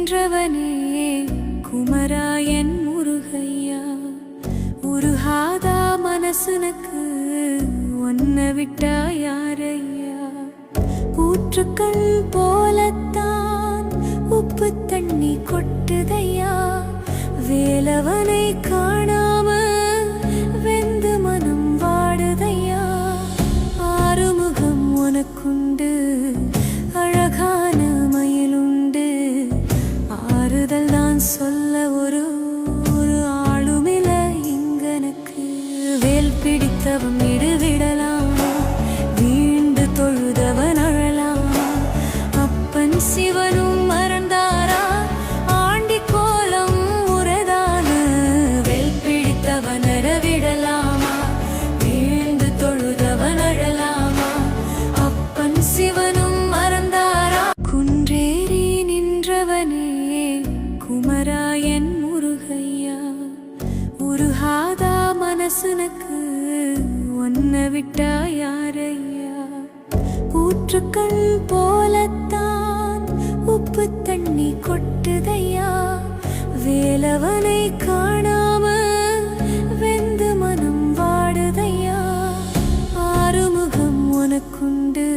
நின்றவனே குமராயன் முருகையா, உருகாதா மனசுனக்கு ஒன்ன விட்டா யாரையா? ஊற்றுக்கள் போலத்தான் உப்பு தண்ணி கொட்டுதையா, வேலவனை காணாம வெந்து மனம் வாடுதையா. ஆறுமுகம் உனக்குண்டு, அழகான மயிலுண்டு, ஆறுதல் தான் சொல்ல ஒரு ஆளுமில இங்கனக்கு. வேல் பிடித்தவன் விடுவிடலாமா, வீண்டு தொழுதவன் அழலாமா? அப்பன் சிவனும் மறந்தாரா, ஆண்டி கோலம் முறைதான? வேல் பிடித்தவன் அறவிடலாமா, வீண்டு தொழுதவன் அழலாமா? அப்பன் சிவனும் மறந்தாரா? குன்றேறி நின்றவனே குமராயன் முருகையா, உருகாதா மனசுனக்கு ஒன்ன விட்டா யாரையா? ஊற்றுக்கள் போலத்தான் உப்பு தண்ணி கொட்டுதையா, வேலவனை காணாம வெந்து மனம் வாடுதையா. ஆறுமுகம் உனக்குண்டு,